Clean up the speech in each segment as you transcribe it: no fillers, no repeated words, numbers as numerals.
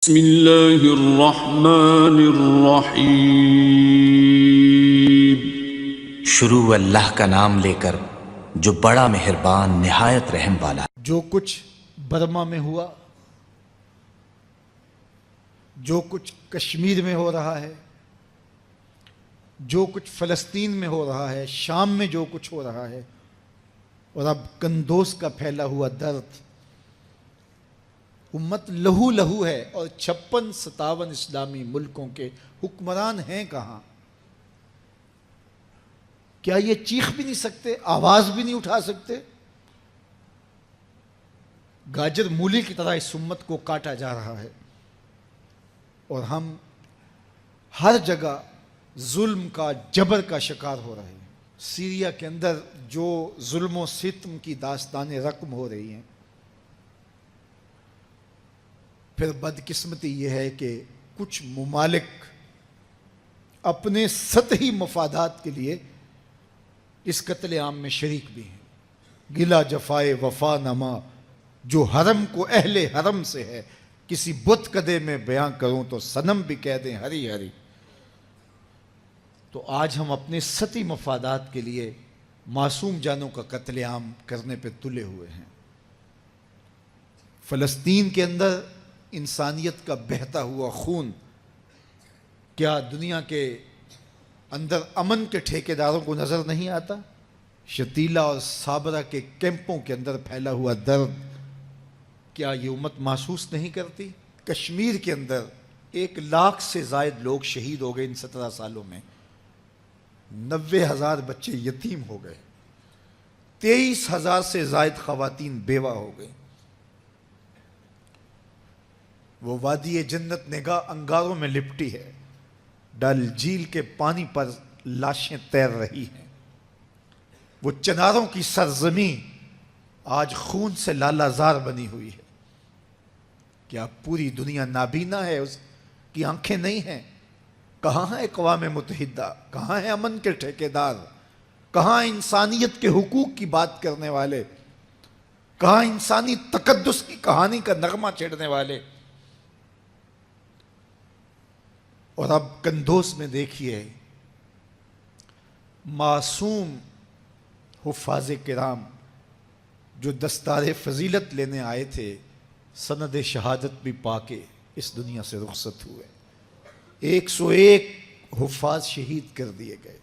بسم اللہ الرحمن الرحیم۔ شروع اللہ کا نام لے کر جو بڑا مہربان نہایت رحم والا۔ جو کچھ برما میں ہوا، جو کچھ کشمیر میں ہو رہا ہے، جو کچھ فلسطین میں ہو رہا ہے، شام میں جو کچھ ہو رہا ہے، اور اب قندوز کا پھیلا ہوا درد، امت لہو لہو ہے اور 56-57 اسلامی ملکوں کے حکمران ہیں کہاں؟ کیا یہ چیخ بھی نہیں سکتے، آواز بھی نہیں اٹھا سکتے؟ گاجر مولی کی طرح اس امت کو کاٹا جا رہا ہے، اور ہم ہر جگہ ظلم کا، جبر کا شکار ہو رہے ہیں۔ سیریا کے اندر جو ظلم و ستم کی داستانیں رقم ہو رہی ہیں، پھر بدقسمتی یہ ہے کہ کچھ ممالک اپنے سطحی مفادات کے لیے اس قتل عام میں شریک بھی ہیں۔ گلہ جفائے وفا نما جو حرم کو اہل حرم سے ہے، کسی بت کدے میں بیاں کروں تو صنم بھی کہہ دیں ہری ہری۔ تو آج ہم اپنے سطحی مفادات کے لیے معصوم جانوں کا قتل عام کرنے پہ تلے ہوئے ہیں۔ فلسطین کے اندر انسانیت کا بہتا ہوا خون کیا دنیا کے اندر امن کے ٹھیکیداروں کو نظر نہیں آتا؟ شتیلا اور صابرہ کے کیمپوں کے اندر پھیلا ہوا درد کیا یہ امت محسوس نہیں کرتی؟ کشمیر کے اندر 1 لاکھ سے زائد لوگ شہید ہو گئے ان 17 سالوں میں، 90,000 بچے یتیم ہو گئے، 23,000 سے زائد خواتین بیوہ ہو گئیں۔ وہ وادی جنت نگاہ انگاروں میں لپٹی ہے، ڈل جھیل کے پانی پر لاشیں تیر رہی ہیں۔ وہ چناروں کی سرزمین آج خون سے لالہ زار بنی ہوئی ہے۔ کیا پوری دنیا نابینا ہے؟ اس کی آنکھیں نہیں ہیں؟ کہاں ہے اقوام متحدہ؟ کہاں ہے امن کے ٹھیکیدار؟ کہاں انسانیت کے حقوق کی بات کرنے والے؟ کہاں انسانی تقدس کی کہانی کا نغمہ چھیڑنے والے؟ اور اب قندوز میں دیکھیے، معصوم حفاظ کرام جو دستار فضیلت لینے آئے تھے، سند شہادت بھی پا کے اس دنیا سے رخصت ہوئے۔ 101 حفاظ شہید کر دیے گئے۔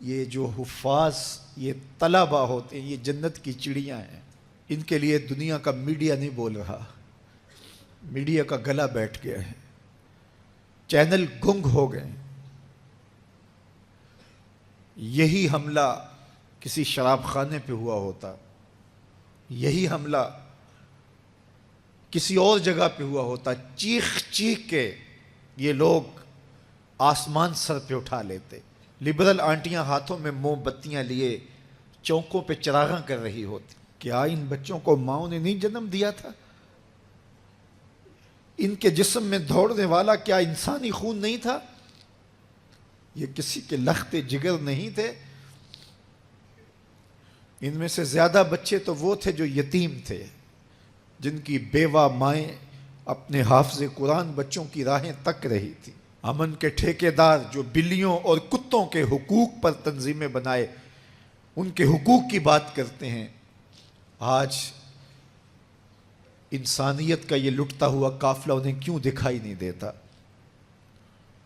یہ جو حفاظ، یہ طلبہ ہوتے ہیں، یہ جنت کی چڑیاں ہیں۔ ان کے لیے دنیا کا میڈیا نہیں بول رہا، میڈیا کا گلا بیٹھ گیا ہے، چینل گنگ ہو گئے۔ یہی حملہ کسی شراب خانے پہ ہوا ہوتا، یہی حملہ کسی اور جگہ پہ ہوا ہوتا، چیخ چیخ کے یہ لوگ آسمان سر پہ اٹھا لیتے۔ لبرل آنٹیاں ہاتھوں میں موم بتیاں لیے چوکوں پہ چراغاں کر رہی ہوتی۔ کیا ان بچوں کو ماؤں نے نہیں جنم دیا تھا؟ ان کے جسم میں دوڑنے والا کیا انسانی خون نہیں تھا؟ یہ کسی کے لخت جگر نہیں تھے؟ ان میں سے زیادہ بچے تو وہ تھے جو یتیم تھے، جن کی بیوہ مائیں اپنے حافظ قرآن بچوں کی راہیں تک رہی تھی۔ امن کے ٹھیکیدار جو بلیوں اور کتوں کے حقوق پر تنظیمیں بنائے، ان کے حقوق کی بات کرتے ہیں، آج انسانیت کا یہ لٹتا ہوا قافلہ انہیں کیوں دکھائی نہیں دیتا؟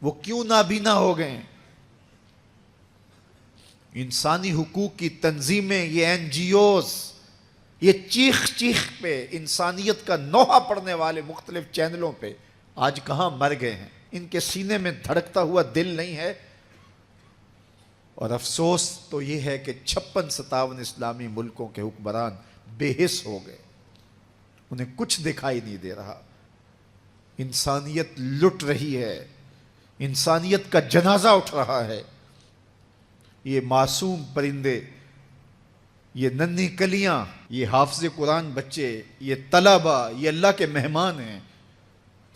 وہ کیوں نابینا ہو گئے؟ انسانی حقوق کی تنظیمیں، یہ NGOs، یہ چیخ چیخ پہ انسانیت کا نوحہ پڑھنے والے مختلف چینلوں پہ آج کہاں مر گئے ہیں؟ ان کے سینے میں دھڑکتا ہوا دل نہیں ہے؟ اور افسوس تو یہ ہے کہ 56-57 اسلامی ملکوں کے حکمران بے حس ہو گئے، انہیں کچھ دکھائی نہیں دے رہا۔ انسانیت لٹ رہی ہے، انسانیت کا جنازہ اٹھ رہا ہے۔ یہ معصوم پرندے، یہ ننھی کلیاں، یہ حافظ قرآن بچے، یہ طلبہ، یہ اللہ کے مہمان ہیں۔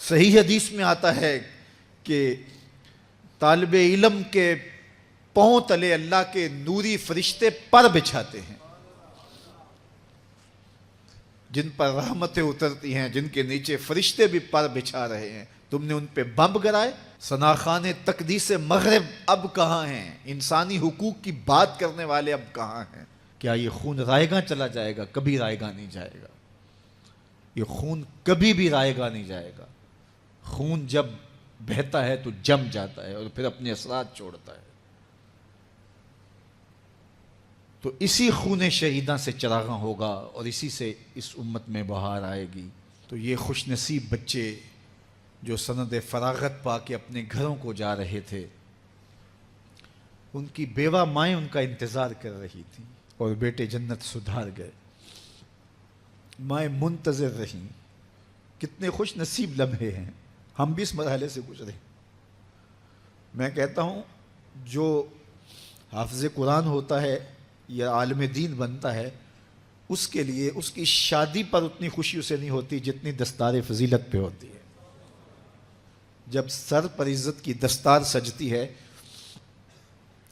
صحیح حدیث میں آتا ہے کہ طالب علم کے پاؤں تلے اللہ کے نوری فرشتے پر بچھاتے ہیں۔ جن پر رحمتیں اترتی ہیں، جن کے نیچے فرشتے بھی پر بچھا رہے ہیں، تم نے ان پہ بم گرائے؟ ثناخان تقدیس مغرب اب کہاں ہیں؟ انسانی حقوق کی بات کرنے والے اب کہاں ہیں؟ کیا یہ خون رائے گاں چلا جائے گا؟ کبھی رائے گاں نہیں جائے گا، یہ خون کبھی بھی رائے گاں نہیں جائے گا۔ خون جب بہتا ہے تو جم جاتا ہے اور پھر اپنے اثرات چھوڑتا ہے۔ تو اسی خون شہیداں سے چراغاں ہوگا اور اسی سے اس امت میں بہار آئے گی۔ تو یہ خوش نصیب بچے جو سند فراغت پا کے اپنے گھروں کو جا رہے تھے، ان کی بیوہ مائیں ان کا انتظار کر رہی تھیں اور بیٹے جنت سدھار گئے، مائیں منتظر رہیں۔ کتنے خوش نصیب لمحے ہیں، ہم بھی اس مرحلے سے گزرے۔ میں کہتا ہوں جو حافظ قرآن ہوتا ہے یا عالم دین بنتا ہے، اس کے لیے اس کی شادی پر اتنی خوشی اسے نہیں ہوتی جتنی دستار فضیلت پہ ہوتی ہے۔ جب سر پر عزت کی دستار سجتی ہے،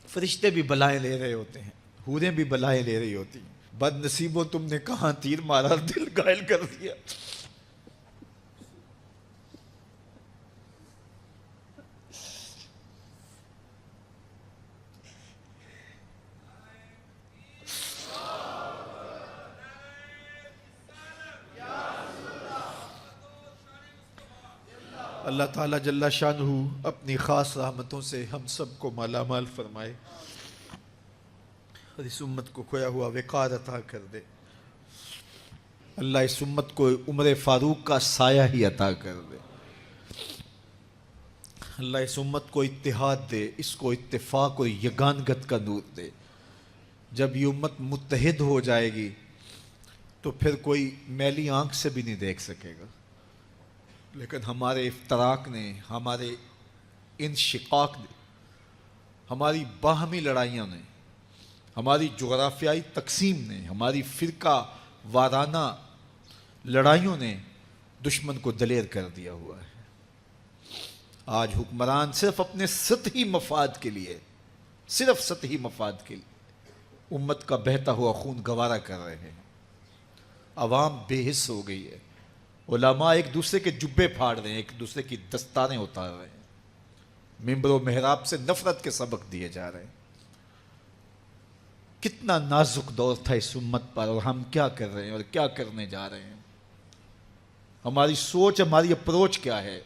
فرشتے بھی بلائیں لے رہے ہوتے ہیں، حوریں بھی بلائیں لے رہی ہوتی ہیں۔ بد نصیبوں تم نے کہاں تیر مارا، دل گائل کر دیا۔ اللہ تعالیٰ جل شانہ اپنی خاص رحمتوں سے ہم سب کو مالا مال فرمائے اور اس امت کو کھویا ہوا وقار عطا کر دے۔ اللہ اس امت کو عمر فاروق کا سایہ ہی عطا کر دے۔ اللہ اس امت کو اتحاد دے، اس کو اتفاق اور یگانگت کا نور دے۔ جب یہ امت متحد ہو جائے گی تو پھر کوئی میلی آنکھ سے بھی نہیں دیکھ سکے گا، لیکن ہمارے افتراق نے، ہمارے انشقاق نے، ہماری باہمی لڑائیاں نے، ہماری جغرافیائی تقسیم نے، ہماری فرقہ وارانہ لڑائیوں نے دشمن کو دلیر کر دیا ہوا ہے۔ آج حکمران صرف اپنے سطحی مفاد کے لیے، صرف سطحی مفاد کے لیے امت کا بہتا ہوا خون گوارا کر رہے ہیں۔ عوام بے حس ہو گئی ہے، علماء ایک دوسرے کے جبے پھاڑ رہے ہیں، ایک دوسرے کی دستاریں اتار رہے ہیں، ممبر و محراب سے نفرت کے سبق دیے جا رہے ہیں۔ کتنا نازک دور تھا اس امت پر، اور ہم کیا کر رہے ہیں اور کیا کرنے جا رہے ہیں؟ ہماری سوچ، ہماری اپروچ کیا ہے؟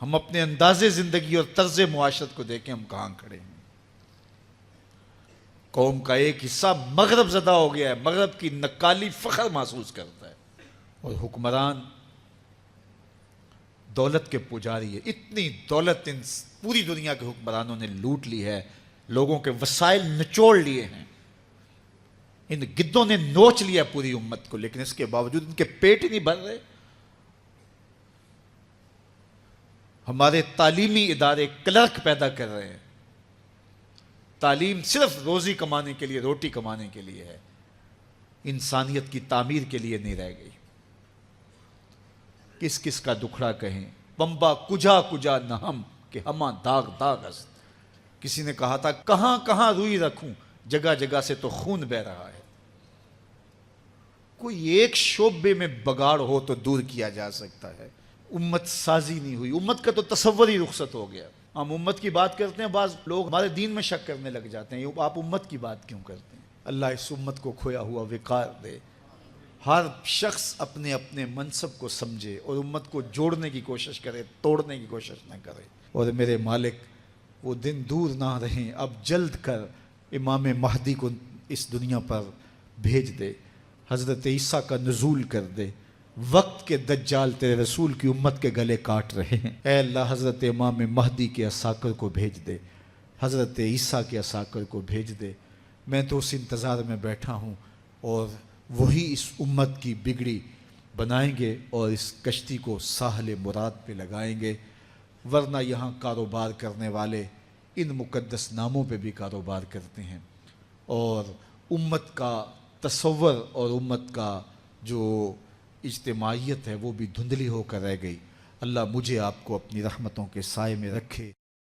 ہم اپنے انداز زندگی اور طرز معاشرت کو دیکھیں، ہم کہاں کھڑے ہیں؟ قوم کا ایک حصہ مغرب زدہ ہو گیا ہے، مغرب کی نکالی فخر محسوس کرتا ہے، اور حکمران دولت کے پجاری ہے۔ اتنی دولت ان پوری دنیا کے حکمرانوں نے لوٹ لی ہے، لوگوں کے وسائل نچوڑ لیے ہیں، ان گدوں نے نوچ لیا پوری امت کو، لیکن اس کے باوجود ان کے پیٹ ہی نہیں بھر رہے۔ ہمارے تعلیمی ادارے کلرک پیدا کر رہے ہیں، تعلیم صرف روزی کمانے کے لیے، روٹی کمانے کے لیے ہے، انسانیت کی تعمیر کے لیے نہیں رہ گئی۔ کس کس کا دکھڑا کہیں، پمبا کجا کجا نہ ہم کہ ہماں داغ داغ است۔ کسی نے کہا تھا کہاں کہاں روئی رکھوں، جگہ جگہ سے تو خون بہ رہا ہے۔ کوئی ایک شعبے میں بگاڑ ہو تو دور کیا جا سکتا ہے، امت سازی نہیں ہوئی، امت کا تو تصور ہی رخصت ہو گیا۔ ہم امت کی بات کرتے ہیں، بعض لوگ ہمارے دین میں شک کرنے لگ جاتے ہیں، آپ امت کی بات کیوں کرتے ہیں؟ اللہ اس امت کو کھویا ہوا وقار دے، ہر شخص اپنے اپنے منصب کو سمجھے اور امت کو جوڑنے کی کوشش کرے، توڑنے کی کوشش نہ کرے۔ اور میرے مالک وہ دن دور نہ رہیں، اب جلد کر امام مہدی کو اس دنیا پر بھیج دے، حضرت عیسیٰ کا نزول کر دے۔ وقت کے دجال تیرے رسول کی امت کے گلے کاٹ رہے ہیں، اے اللہ حضرت امام مہدی کے عساکر کو بھیج دے، حضرت عیسیٰ کے عساکر کو بھیج دے۔ میں تو اس انتظار میں بیٹھا ہوں، اور وہی اس امت کی بگڑی بنائیں گے اور اس کشتی کو ساحل مراد پہ لگائیں گے، ورنہ یہاں کاروبار کرنے والے ان مقدس ناموں پہ بھی کاروبار کرتے ہیں، اور امت کا تصور اور امت کا جو اجتماعیت ہے وہ بھی دھندلی ہو کر رہ گئی۔ اللہ مجھے آپ کو اپنی رحمتوں کے سائے میں رکھے۔